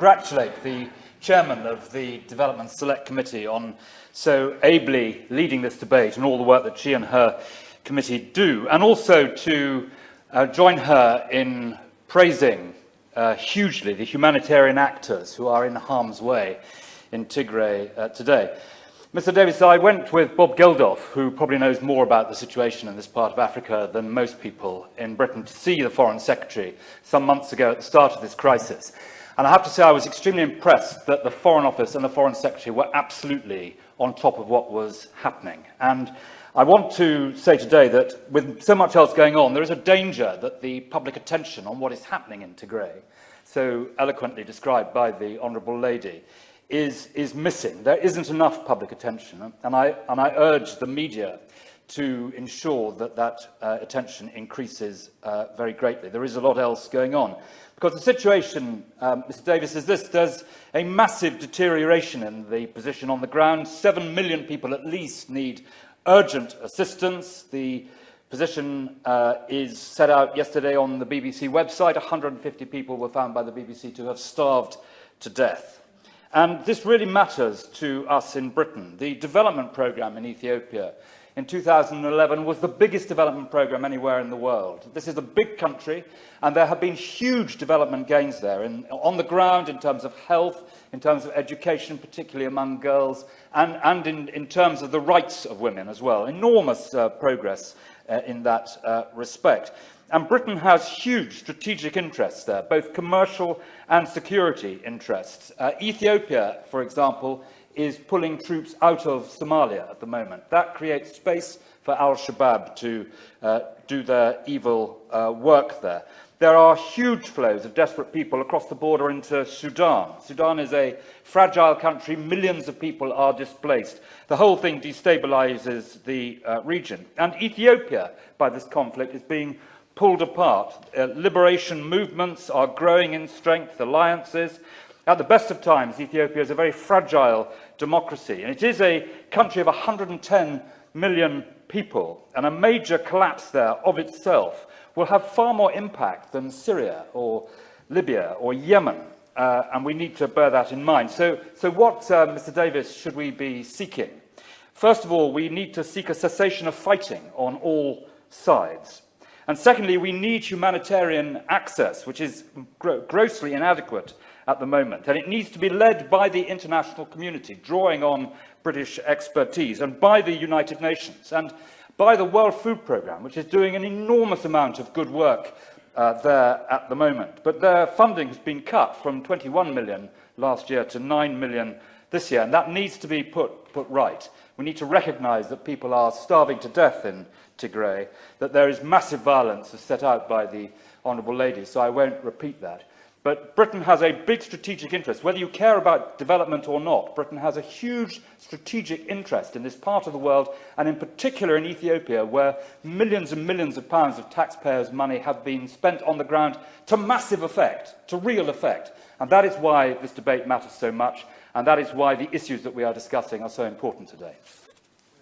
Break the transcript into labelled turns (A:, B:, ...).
A: congratulate the chairman of the Development Select Committee on so ably leading this debate and all the work that she and her committee do, and also to join her in praising hugely the humanitarian actors who are in harm's way in Tigray today. Mr. Davis, I went with Bob Geldof, who probably knows more about the situation in this part of Africa than most people in Britain, to see the Foreign Secretary some months ago at the start of this crisis. And I have to say I was extremely impressed that the Foreign Office and the Foreign Secretary were absolutely on top of what was happening. And I want to say today that with so much else going on, there is a danger that the public attention on what is happening in Tigray, so eloquently described by the Honourable Lady, is missing. There isn't enough public attention, and I urge the media to ensure that that attention increases very greatly. There is a lot else going on. Because the situation, Mr. Davis, is this. There's a massive deterioration in the position on the ground. 7 million people at least need urgent assistance. The position is set out yesterday on the BBC website. 150 people were found by the BBC to have starved to death. And this really matters to us in Britain. The development programme in Ethiopia in 2011 was the biggest development programme anywhere in the world. This is a big country, and there have been huge development gains there on the ground in terms of health, in terms of education, particularly among girls, and in terms of the rights of women as well. Enormous progress in that respect. And Britain has huge strategic interests there, both commercial and security interests. Ethiopia, for example, is pulling troops out of Somalia at the moment. That creates space for al-Shabaab to do their evil work there. There are huge flows of desperate people across the border into Sudan. Sudan is a fragile country. Millions of people are displaced. The whole thing destabilizes the region. And Ethiopia, by this conflict, is being pulled apart. Liberation movements are growing in strength, alliances. At the best of times, Ethiopia is a very fragile democracy, and it is a country of 110 million people, and a major collapse there of itself will have far more impact than Syria or Libya or Yemen, and we need to bear that in mind. So what, Mr. Davis, should we be seeking? First of all, we need to seek a cessation of fighting on all sides. And secondly, we need humanitarian access, which is grossly inadequate at the moment. And it needs to be led by the international community, drawing on British expertise, and by the United Nations, and by the World Food Programme, which is doing an enormous amount of good work there at the moment. But their funding has been cut from 21 million last year to 9 million this year, and that needs to be put right. We need to recognise that people are starving to death in Tigray, that there is massive violence as set out by the Honourable Lady, so I won't repeat that. But Britain has a big strategic interest. Whether you care about development or not, Britain has a huge strategic interest in this part of the world, and in particular in Ethiopia, where millions and millions of pounds of taxpayers' money have been spent on the ground to massive effect, to real effect. And that is why this debate matters so much, and that is why the issues that we are discussing are so important today.